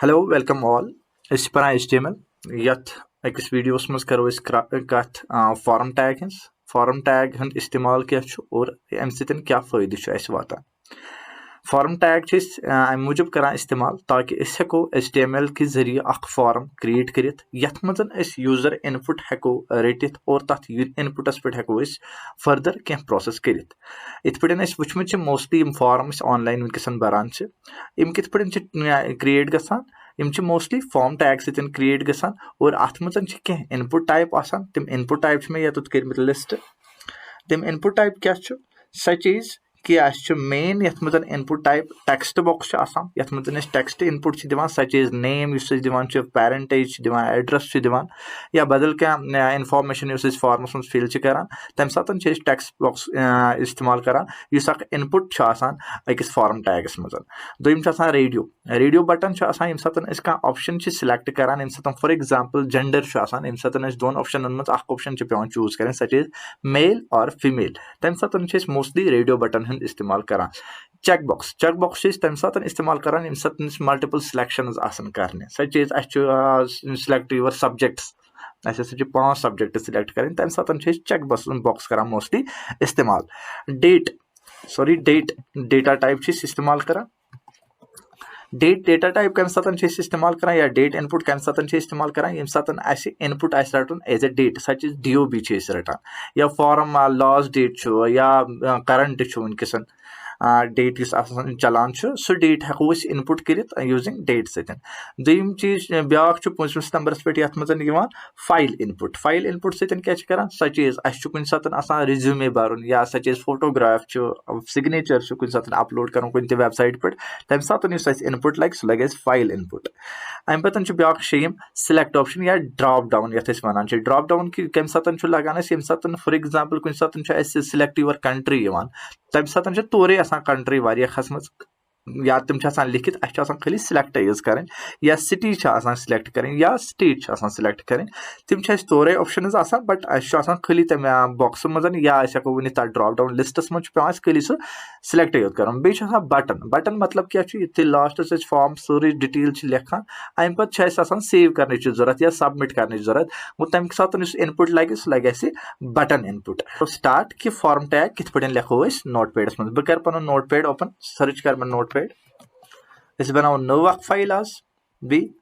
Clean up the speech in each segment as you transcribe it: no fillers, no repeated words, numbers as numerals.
Hello welcome all इस पर HTML यथ अकिस वीडियोस मज करो कथ फॉर्म टैग हंस फॉर्म टैग हंद इस्तेमाल क्या और अम सतन क्या फायदे वातान फॉर्म टैग अम मूजूब करान इस्तेमाल ताकि हेको HTML के जरिए अख फॉर्म क्रिएट करित यथ मज यूजर इनपुट हेको रटित और तथ इनपुटस पे हेको फर्दर क्या प्रोसेस करित इत पे वुचमुत मोस्टली फॉर्म ऑनलाइन वनकसन बरान यम कित पे क्रिएट गसान मोस्टली फॉर्म टैग सतन क्रिएट गसान और अत मज इनपुट टाइप आसान तम इनपुट टाइप मे यत कर्मित लिस्ट तम इनपुट टाइप क्या स चीज कि मेन यथ मज इनपुट टाइप टेक्स्ट बॉक्स यथ मज टेक्स्ट इनपुट दिवान स चीज नेम दिवान पेरेंटेज दिवान एड्रेस दिवान या बदल क्या इनफॉर्मेशन फॉर्मस मज फिल करान तम सात टेक्स्ट बॉक्स इस्तेमाल करान इनपुट अकिस फॉर्म टैगस मज दोम रेडियो रेडियो बटन यम सात ऑप्शन सिलेक्ट करान यम सात फॉर एग्जांपल जेंडर यम सात दोन ऑप्शन मज ऑप्शन पे चूज करें सच इज मेल और फीमेल तम सात मोस्टली रेडियो बटन इस्तेमाल करान चेक बॉक्स तम सात इस्तेमाल करान यम सात मल्टीपल सिलेक्शन करने such is select your subjects 5 subject select करें तम सात चेक बॉक्स करान मोस्टली इस्तेमाल डेटा टाइप इस्तेमाल करान डेटा टाइप कम सात इस्तेमाल करान या डेट इनपुट कम सात इस्तेमाल करान यम सात इनपुट रटन as a date such is DOB रटान या फॉर्म लास्ट डेट या करंट वनकसन डेट चलान सह डेट हेको इनपुट कर यूजिंग डेट सतन दोम चीज ब्या 5 नंबरस पे ये मज फाइल इनपुट सतन क्या करान स चीज कुन सात रिज्यूमे भरन या स चीज फोटोग्राफ सिग्नेचर कुन सात अपलोड कर कुन वेबसाइट पे तम सात इनपुट लगे सह लगे फाइल इनपुट अम पे ब्या शेम सिलेक्ट ऑप्शन या ड्रॉप डाउन ये वन ड्रॉप डाउन कम सात लगान यम सात फॉर एग्जांपल कुन सात सिलेक्ट योर कंट्री तम सात तोरे कंट्री वारिया खसमज या तम लिखित खाली सिलेक्ट यूज करें या सिटी सिलेक्ट करें या स्टेट सिलेक्ट करें तम तोरे ऑप्शन बट खाली तम बॉक्स मज या हेको वन ड्रॉप डाउन लिस्टस मज खाली सह सिलेक्ट यूज कर बटन मतलब क्या ये लास्ट फॉर्म सोरी डिटेल लिखान अम पे सेव करने जरूरत या सबमिट करने जरूरत वो तम सात इनपुट लगे सह लगे बटन इनपुट स्टार्ट कि फॉर्म टैग कित पे लिखो नोट पैडस मज बह कर पन नोट पैड ओपन सर्च कर मैं नोट पैड बनाओ नव फाइल आज बी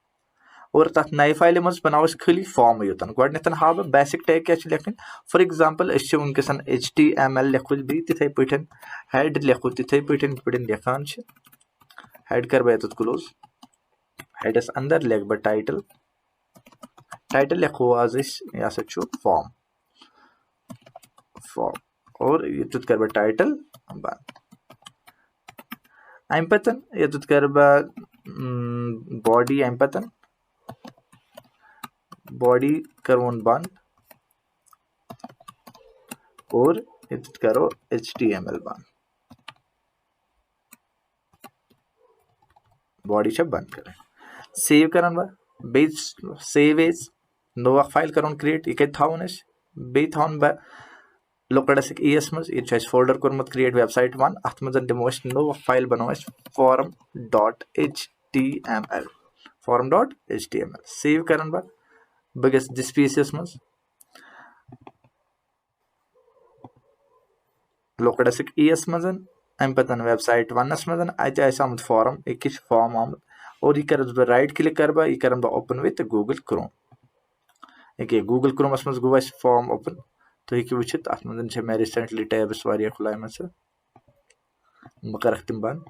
और तथ नए फाइल मज बनाओ खाली फॉर्म योतन गोडनेथ हा बह बेसिक टैग क्या लिखन फॉर एग्जांपल वनकसन HTML लिखो बी तिथे पे हेड लिखो तिथे पे लिखान हेड कर बह क्लोज हेडस अंदर लिख बह टाइटल लिखो आज यह फॉर्म और ये कर बह टाइटल बंद अम पे ये कर बह बॉडी अम पे बॉडी करोन बंद और ये करो HTML बंद बॉडी बंद करें सेव करान बह सेव एज नव फाइल करोन क्रिएट यह कौन बे बह लोकड़स ES मज ये फोल्डर कोर्मुत क्रिएट वेबसाइट 1 अत मज दिमो नव फाइल बनो form.html सेव करान बह गस दिस पीसीएस मज लोकड़स ES मज अम पे वेबसाइट 1 मज अत आमुत फॉर्म एक फॉर्म आमुत और यह कर बह राइट क्लिक कर बह यह कर बह ओपन विथ गूगल क्रोम ये गूगल क्रोमस मज गो फॉर्म ओपन तो हेकि वुचित अत मज मे रिसेंटली टैब्स खुलाम बह कर तम बंद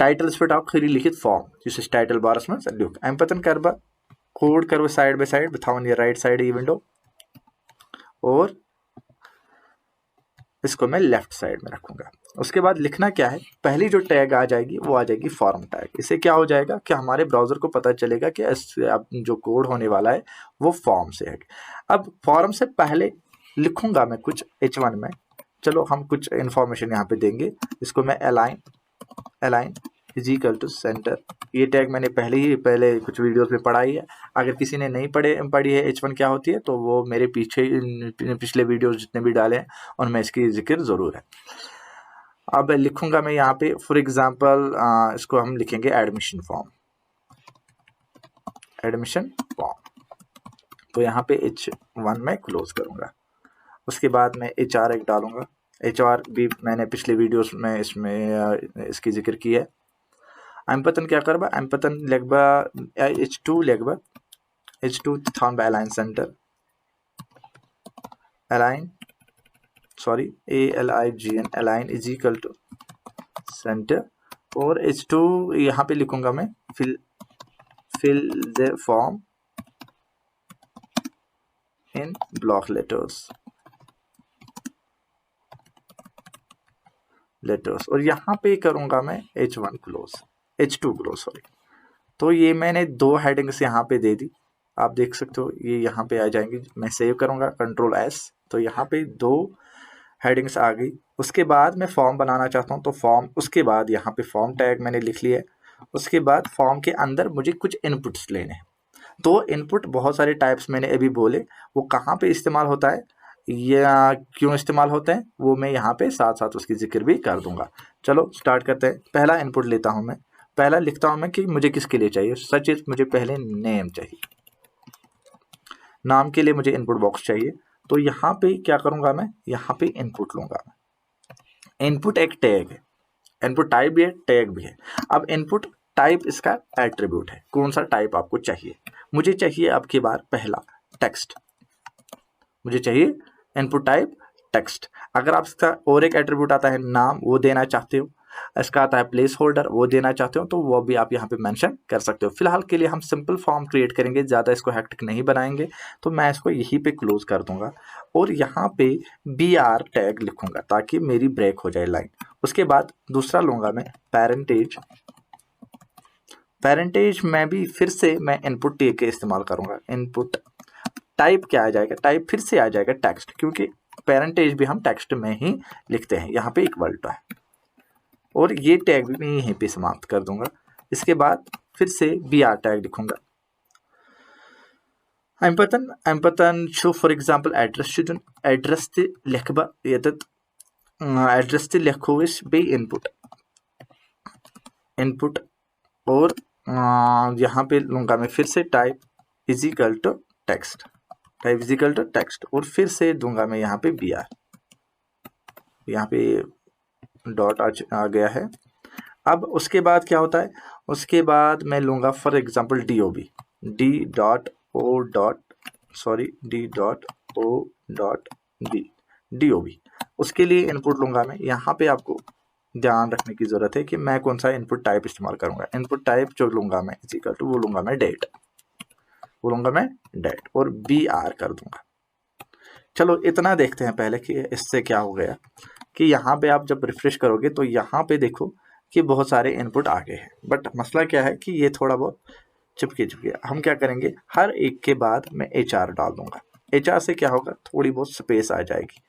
टाइटल्स पे आव खाली लिखित फॉर्म इस टाइटल बारस मज लिख अम पे कर बह कोड कर साइड बाय साइड बह थवन ये राइट साइड ये विंडो और इसको मैं लेफ्ट साइड में रखूंगा उसके बाद लिखना क्या है पहली जो टैग आ जाएगी वो आ जाएगी फॉर्म टैग इससे क्या हो जाएगा कि हमारे ब्राउजर को पता चलेगा कि अब जो कोड होने वाला है वो फॉर्म से है अब फॉर्म से पहले लिखूंगा मैं कुछ H1 में चलो हम कुछ इंफॉर्मेशन यहाँ पे देंगे इसको मैं align is equal to centre ये टैग मैंने पहले कुछ वीडियोस में पढ़ाई है अगर किसी ने नहीं पढ़ी है H1 क्या होती है तो वो मेरे पिछले वीडियोस जितने भी डाले हैं उनमें इसकी जिक्र ज़रूर है। अब लिखूंगा मैं यहाँ पे फॉर एग्जांपल इसको हम लिखेंगे एडमिशन फॉर्म एडमिशन फॉर्म, तो यहाँ पे H1 में क्लोज करूँगा। उसके बाद मैं HR एक डालूँगा। HR भी मैंने पिछले वीडियोस में इसमें इसकी जिक्र की है। अम्पतन क्या करबा, अम्पतन लेखबा H2 लेखबा, H2 थानबा align center, align sorry ALIGN align is equal to center, और H2 यहाँ पे लिखूंगा मैं fill the form in block letters, और यहाँ पे करूंगा मैं H1 close, H2 close sorry. तो ये मैंने 2 हेडिंग्स यहाँ पे दे दी, आप देख सकते हो ये यहाँ पे आ जाएंगी। मैं सेव करूंगा Ctrl+S, तो यहाँ पे 2 हेडिंग्स आ गई। उसके बाद मैं फॉर्म बनाना चाहता हूँ, तो फॉर्म, उसके बाद यहाँ पे फॉर्म टैग मैंने लिख लिया है। उसके बाद फॉर्म के अंदर मुझे कुछ इनपुट्स लेने हैं। तो इनपुट बहुत सारे टाइप्स मैंने अभी बोले, वो कहाँ पे इस्तेमाल होता है या क्यों इस्तेमाल होते हैं वो मैं यहाँ पे साथ साथ उसकी जिक्र भी कर दूंगा। चलो स्टार्ट करते हैं। पहला इनपुट लेता हूँ मैं, पहला लिखता हूँ मैं कि मुझे किसके लिए चाहिए, सच इज मुझे पहले नेम चाहिए, नाम के लिए मुझे इनपुट बॉक्स चाहिए। तो यहाँ पे क्या करूँगा मैं, यहाँ पे इनपुट लूँगा। इनपुट एक टैग है, इनपुट टाइप भी है, टैग भी है। अब इनपुट टाइप इसका एट्रीब्यूट है, कौन सा टाइप आपको चाहिए। मुझे चाहिए अब की बार पहला टेक्स्ट, मुझे चाहिए इनपुट टाइप टेक्स्ट। अगर आप इसका और एक एट्रीब्यूट आता है नाम, वो देना चाहते हो, इसका आता है प्लेस होल्डर, वो देना चाहते हो, तो वो भी आप यहाँ पे मेंशन कर सकते हो। फिलहाल के लिए हम सिंपल फॉर्म क्रिएट करेंगे, ज़्यादा इसको हेक्टिक नहीं बनाएंगे, तो मैं इसको यहीं पे क्लोज कर दूंगा और यहाँ पे BR टैग लिखूंगा ताकि मेरी ब्रेक हो जाए लाइन। उसके बाद दूसरा लूंगा मैं पेरेंटेज, पेरेंटेज में भी फिर से मैं इनपुट टैग के इस्तेमाल करूंगा। इनपुट टाइप क्या आ जाएगा, टाइप फिर से आ जाएगा टेक्स्ट, क्योंकि पेरेंटेज भी हम टेक्स्ट में ही लिखते हैं। यहाँ पे इक्वल टू है और ये टैग भी मैं यहीं पे समाप्त कर दूंगा। इसके बाद फिर से BR टैग लिखूंगा। अम्पतन show for example address address ते लिखबा यतत एड्रेस ते लिखो इस बे इनपुट और यहाँ पे लूंगा मैं फिर से type is equal to text, type is equal to text, और फिर से दूंगा मैं यहाँ पे BR, यहाँ पे डॉट आ गया है। अब उसके बाद क्या होता है, उसके बाद मैं लूंगा फॉर एग्जांपल DOB, DOB। उसके लिए इनपुट लूंगा मैं। यहाँ पे आपको ध्यान रखने की जरूरत है कि मैं कौन सा इनपुट टाइप इस्तेमाल करूंगा। इनपुट टाइप जो लूंगा मैं इज इक्वल टू, वो लूंगा मैं डेट, और BR कर दूंगा। चलो इतना देखते हैं पहले कि इससे क्या हो गया, कि यहाँ पे आप जब रिफ्रेश करोगे तो यहाँ पे देखो कि बहुत सारे इनपुट आ गए हैं। बट मसला क्या है कि ये थोड़ा बहुत चिपके। हम क्या करेंगे, हर एक के बाद मैं HR डाल दूंगा। HR से क्या होगा, थोड़ी बहुत स्पेस आ जाएगी।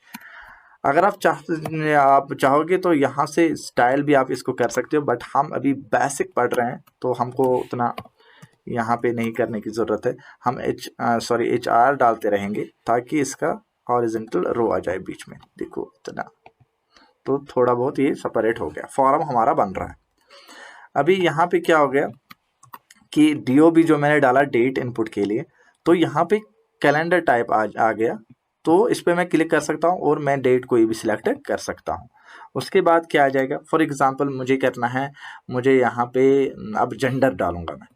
अगर आप चाहोगे तो यहाँ से स्टाइल भी आप इसको कर सकते हो, बट हम अभी बेसिक पढ़ रहे हैं तो हमको उतना यहाँ पे नहीं करने की ज़रूरत है। हम HR डालते रहेंगे ताकि इसका हॉरिजॉन्टल रो आ जाए बीच में। देखो इतना, तो थोड़ा बहुत ये सेपरेट हो गया, फॉर्म हमारा बन रहा है। अभी यहाँ पे क्या हो गया कि DOB जो मैंने डाला डेट इनपुट के लिए, तो यहाँ पे कैलेंडर टाइप आ गया, तो इस पर मैं क्लिक कर सकता हूँ और मैं डेट कोई भी सिलेक्ट कर सकता हूँ। उसके बाद क्या आ जाएगा, फॉर एग्जांपल मुझे करना है, मुझे यहाँ पे अब जेंडर डालूंगा मैं,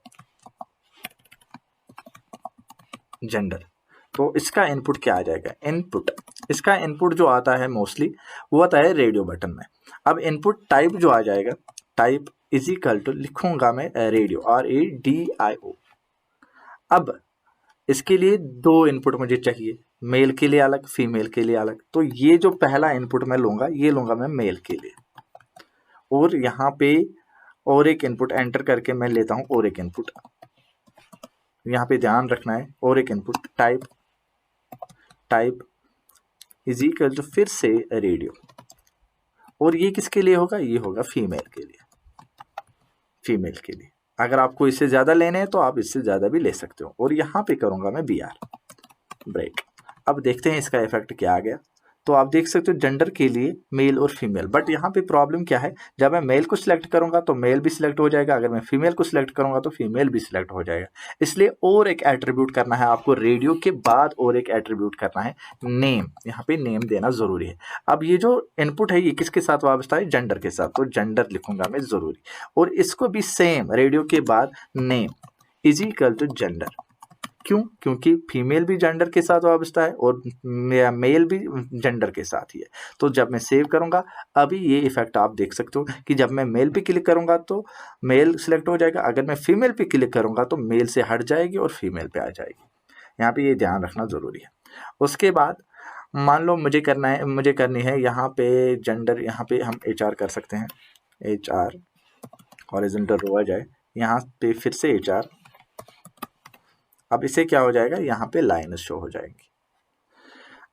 जेंडर। तो इसका इनपुट क्या आ जाएगा, इनपुट, इसका इनपुट जो आता है मोस्टली वो आता है रेडियो बटन में। अब इनपुट टाइप जो आ जाएगा, टाइप इज इक्वल टू लिखूंगा मैं रेडियो, RADIO। अब इसके लिए 2 इनपुट मुझे चाहिए, मेल के लिए अलग, फीमेल के लिए अलग। तो ये जो पहला इनपुट मैं लूंगा, ये लूंगा मैं मेल के लिए, और यहाँ पे और एक इनपुट एंटर करके मैं लेता हूँ और एक इनपुट। यहाँ पे ध्यान रखना है, और एक input type is equal to फिर से रेडियो, और ये किसके लिए होगा, ये होगा फीमेल के लिए, अगर आपको इससे ज़्यादा लेने हैं तो आप इससे ज़्यादा भी ले सकते हो। और यहाँ पे करूँगा मैं BR ब्रेक। अब देखते हैं इसका इफेक्ट क्या आ गया। तो आप देख सकते हो जेंडर के लिए मेल और फीमेल, बट यहाँ पे प्रॉब्लम क्या है, जब मैं मेल को सिलेक्ट करूंगा तो मेल भी सिलेक्ट हो जाएगा, अगर मैं फीमेल को सिलेक्ट करूंगा तो फीमेल भी सिलेक्ट हो जाएगा। इसलिए और एक एट्रीब्यूट करना है आपको रेडियो के बाद, और एक एट्रीब्यूट करना है नेम, यहाँ पे नेम देना जरूरी है। अब ये जो इनपुट है ये किसके साथ वाबस्ता है, जेंडर के साथ, तो जेंडर लिखूंगा मैं जरूरी, और इसको भी सेम रेडियो के बाद name is equal to gender. क्यों, क्योंकि फीमेल भी जेंडर के साथ वाबस्ता है और मेल भी जेंडर के साथ ही है। तो जब मैं सेव करूंगा, अभी ये इफेक्ट आप देख सकते हो कि जब मैं मेल पे क्लिक करूंगा तो मेल सिलेक्ट हो जाएगा, अगर मैं फीमेल पे क्लिक करूंगा तो मेल से हट जाएगी और फीमेल पे आ जाएगी। यहाँ पे ये ध्यान रखना जरूरी है। उसके बाद मान लो मुझे करनी है यहाँ पे जेंडर, यहाँ पे हम HR कर सकते हैं, HR हॉरिजॉन्टल रो आ जाए, यहाँ पे फिर से HR। अब इसे क्या हो जाएगा, यहाँ पे लाइन शो हो जाएंगी।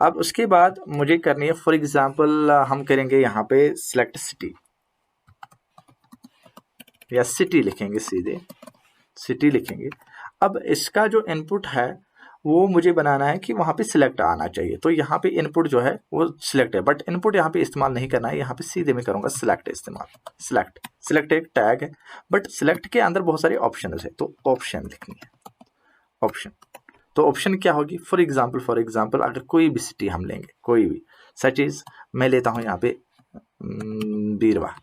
अब उसके बाद मुझे करनी है, फॉर एग्जांपल हम करेंगे यहाँ पे सिलेक्ट सिटी, या सिटी लिखेंगे, सीधे सिटी लिखेंगे। अब इसका जो इनपुट है वो मुझे बनाना है कि वहाँ पे सिलेक्ट आना चाहिए, तो यहाँ पे इनपुट जो है वो सिलेक्ट है, बट इनपुट यहाँ पे इस्तेमाल नहीं करना है, यहाँ पे सीधे मैं करूँगा सिलेक्ट इस्तेमाल। सिलेक्ट एक टैग है, बट सिलेक्ट के अंदर बहुत सारे ऑप्शन है, तो ऑप्शन लिखनी है, ऑप्शन। तो ऑप्शन क्या होगी, फॉर एग्जाम्पल अगर कोई भी सिटी हम लेंगे, कोई भी, सच इज मैं लेता हूँ यहाँ पे बीरवा,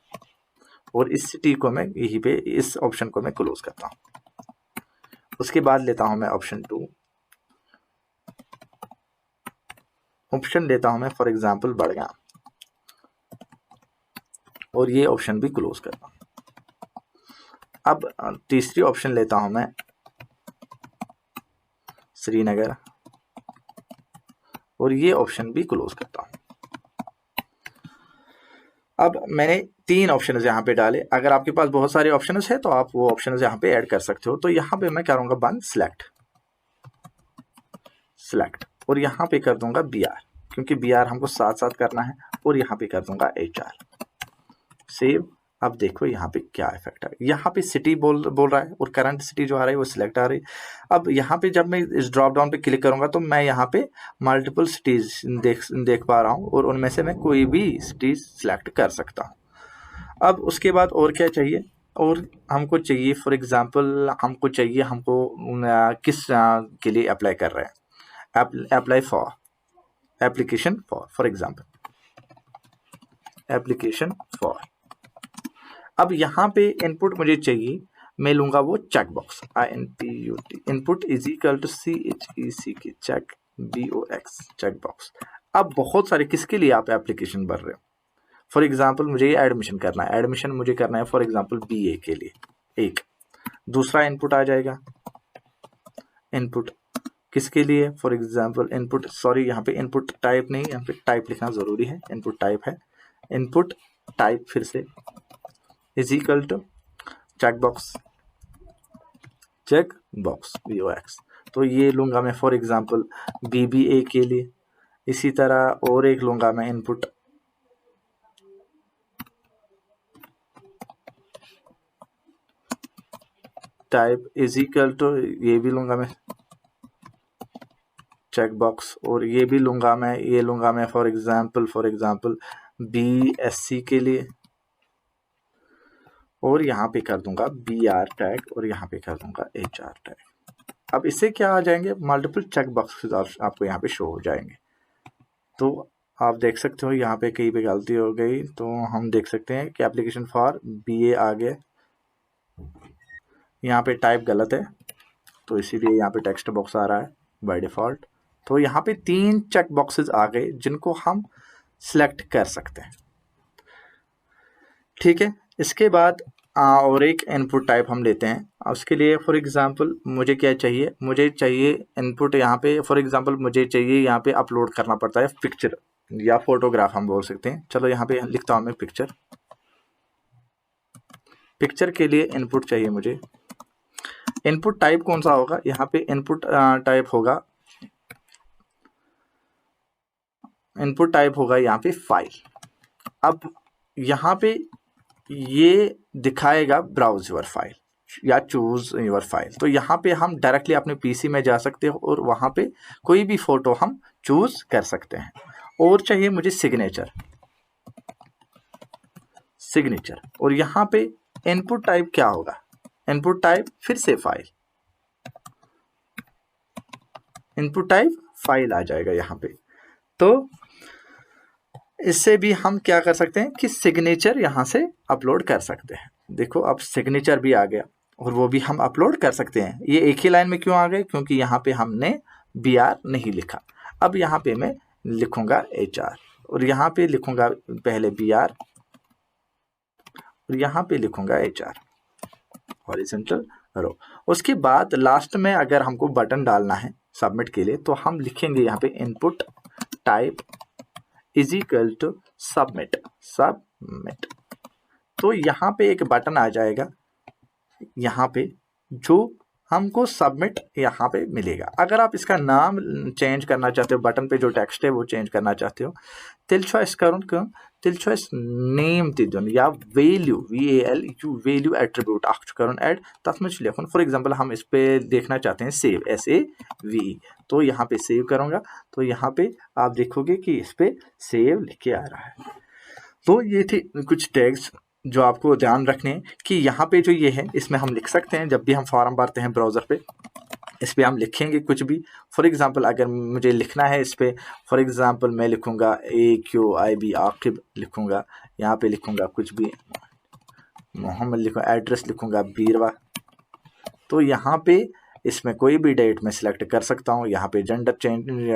और इस सिटी को मैं यहीं पे, इस ऑप्शन को मैं क्लोज करता हूँ। उसके बाद लेता हूँ मैं ऑप्शन 2, ऑप्शन लेता हूँ मैं फॉर एग्जाम्पल बड़गाम, और ये ऑप्शन भी क्लोज करता हूँ। अब तीसरी ऑप्शन लेता हूँ मैं श्रीनगर, और ये ऑप्शन भी क्लोज करता हूँ। अब मैंने 3 ऑप्शन यहाँ पे डाले, अगर आपके पास बहुत सारे ऑप्शन है तो आप वो ऑप्शन यहाँ पे ऐड कर सकते हो। तो यहाँ पे मैं करूँगा बंद सिलेक्ट, और यहाँ पे कर दूंगा BR, क्योंकि BR हमको साथ साथ करना है, और यहाँ पे कर दूंगा HR, सेव। अब देखो यहाँ पे क्या इफेक्ट है, यहाँ पे सिटी बोल रहा है, और करंट सिटी जो आ रही है वो सिलेक्ट आ रही है। अब यहाँ पे जब मैं इस ड्रॉप डाउन पे क्लिक करूंगा तो मैं यहाँ पे मल्टीपल सिटीज देख पा रहा हूँ, और उनमें से मैं कोई भी सिटीज सिलेक्ट कर सकता हूँ। अब उसके बाद और क्या चाहिए, और हमको चाहिए फॉर एग्जाम्पल हमको किस के लिए अप्लाई कर रहे हैं, apply for application for example application for. अब यहाँ पे इनपुट मुझे चाहिए, मैं लूंगा वो check box, INPUT, input is equal to CHECK, check BOX, check box. अब बहुत सारे, किसके लिए आप एप्लीकेशन भर रहे हो, फॉर एग्जाम्पल मुझे ये एडमिशन करना है, एडमिशन मुझे करना है फॉर एग्जाम्पल BA के लिए, एक दूसरा इनपुट आ जाएगा, इनपुट किसके लिए, फॉर एग्जाम्पल इनपुट, सॉरी यहाँ पे इनपुट टाइप नहीं, यहाँ पे टाइप लिखना जरूरी है, इनपुट टाइप है, इनपुट टाइप फिर से is equal to check box BOX। तो ये लूंगा मैं फॉर एग्जाम्पल BBA के लिए। इसी तरह और एक लूंगा मैं input type is equal to, ये भी लूंगा मैं चेक बॉक्स, और ये भी लूंगा मैं फॉर एग्जाम्पल BSC के लिए, और यहाँ पे कर दूंगा BR टैग, और यहाँ पे कर दूंगा HR टैग। अब इससे क्या आ जाएंगे, मल्टीपल चेक बॉक्सेस आपको यहाँ पे शो हो जाएंगे। तो आप देख सकते हो यहाँ पे कहीं पे गलती हो गई, तो हम देख सकते हैं कि एप्लीकेशन फॉर BA आ गया, यहाँ पे टाइप गलत है, तो इसीलिए यहाँ पे टेक्स्ट बॉक्स आ रहा है बाय डिफॉल्ट। तो यहाँ पे 3 चेक बॉक्सेस आ गए जिनको हम सिलेक्ट कर सकते हैं, ठीक है। इसके बाद और एक इनपुट टाइप हम लेते हैं। उसके लिए फॉर एग्जांपल मुझे क्या चाहिए, मुझे चाहिए इनपुट यहाँ पे फॉर एग्जांपल मुझे चाहिए यहाँ पे अपलोड करना पड़ता है पिक्चर या फोटोग्राफ हम बोल सकते हैं। चलो यहाँ पे लिखता हूँ मैं पिक्चर के लिए इनपुट चाहिए मुझे। इनपुट टाइप कौन सा होगा, यहाँ पे इनपुट टाइप होगा यहाँ पे फाइल। अब यहाँ पे ये दिखाएगा ब्राउज योर फाइल या चूज योर फाइल। तो यहाँ पे हम डायरेक्टली अपने PC में जा सकते हो और वहाँ पे कोई भी फोटो हम चूज कर सकते हैं। और चाहिए मुझे सिग्नेचर, और यहाँ पे इनपुट टाइप क्या होगा, इनपुट टाइप फिर से फाइल, इनपुट टाइप फाइल आ जाएगा यहाँ पे। तो इससे भी हम क्या कर सकते हैं कि सिग्नेचर यहाँ से अपलोड कर सकते हैं। देखो अब सिग्नेचर भी आ गया और वो भी हम अपलोड कर सकते हैं। ये एक ही लाइन में क्यों आ गए, क्योंकि यहाँ पे हमने BR नहीं लिखा। अब यहाँ पे मैं लिखूंगा HR और यहाँ पे लिखूंगा पहले BR और यहाँ पे लिखूंगा HR हॉरिजॉन्टल रो। उसके बाद लास्ट में अगर हमको बटन डालना है सबमिट के लिए तो हम लिखेंगे यहाँ पे input type is equal to submit. तो यहाँ पे एक बटन आ जाएगा यहाँ पे जो हमको सबमिट यहाँ पे मिलेगा। अगर आप इसका नाम चेंज करना चाहते हो, बटन पे जो टेक्स्ट है वो चेंज करना चाहते हो, तेल चॉइस करूँ क्यों, तेल चॉइस नेम दिन या वैल्यू VALU वैल्यू एट्रीब्यूट करूँ ऐड, तथ में लिखूँ फॉर एग्जांपल हम इस पे देखना चाहते हैं सेव SAVE, तो यहाँ पे सेव करूँगा तो यहाँ पे आप देखोगे कि इस पे सेव लिख के आ रहा है। तो ये थे कुछ टैग्स जो आपको ध्यान रखने हैं कि यहाँ पे जो ये है इसमें हम लिख सकते हैं। जब भी हम फॉर्म भरते हैं ब्राउज़र पे, इस पे हम लिखेंगे कुछ भी। फॉर एग्जांपल अगर मुझे लिखना है इस पे, फॉर एग्जांपल मैं लिखूंगा AQIB आकिब लिखूंगा, यहाँ पे लिखूंगा कुछ भी मोहम्मद, लिखूंगा एड्रेस लिखूंगा बीरवा। तो यहाँ पे इसमें कोई भी डेट में सिलेक्ट कर सकता हूँ, यहाँ पे जेंडर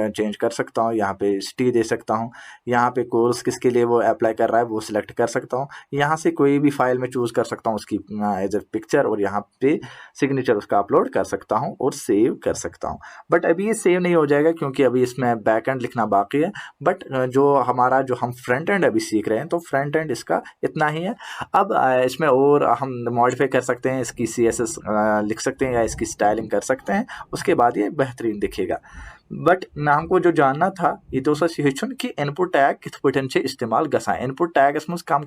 चेंज कर सकता हूँ, यहाँ पे सिटी दे सकता हूँ, यहाँ पे कोर्स किसके लिए वो अप्लाई कर रहा है वो सिलेक्ट कर सकता हूँ, यहाँ से कोई भी फाइल में चूज़ कर सकता हूँ उसकी एज ए पिक्चर, और यहाँ पे सिग्नेचर उसका अपलोड कर सकता हूँ और सेव कर सकता हूँ। बट अभी ये सेव नहीं हो जाएगा क्योंकि अभी इसमें बैक एंड लिखना बाकी है। बट जो हम फ्रंट एंड अभी सीख रहे हैं तो फ्रंट एंड इसका इतना ही है। अब इसमें और हम मॉडिफाई कर सकते हैं, इसकी CSS लिख सकते हैं या इसकी स्टाइलिंग कर सकते हैं, उसके बाद ये बेहतरीन दिखेगा। बट हमको जो जानना था ये तो हेचुन कि इनपुट टैग कित पटन से इस्तेमाल गसान। इनपुट टैगस मज कम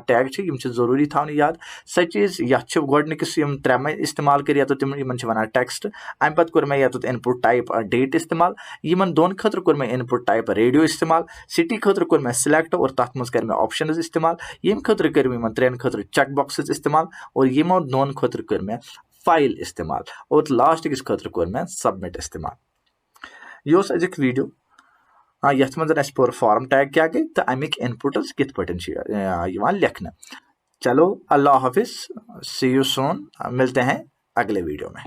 टैग जरूरी था याद। सह चीज ये गोडनिकस त्रे में इस्तेमाल कर, या तो तिम वन टेक्स्ट, अम पे कोर मे इनपुट टाइप डेट इस्तेमाल, इन दोन खतर कोर मे इनपुट टाइप रेडियो इस्तेमाल, सिटी खतर कोर मे सिलेक्ट और तथ मज कर मे ऑप्शन इस्तेमाल, यम खतर कर त्रेन खतर चेक बॉक्सेस इस्तेमाल, और यमो दोन खतर कर मे फाइल इस्तेमाल, और लास्ट किस खतर कोर मे सबमिट इस्तेमाल। यह अजुक वीडियो यथ मज पोर फॉर्म टैग क्या गई तो अमिक इनपुट्स कित पटन लिखना। चलो अल्लाह हाफिज, सी यू सून, मिलते हैं अगले वीडियो में।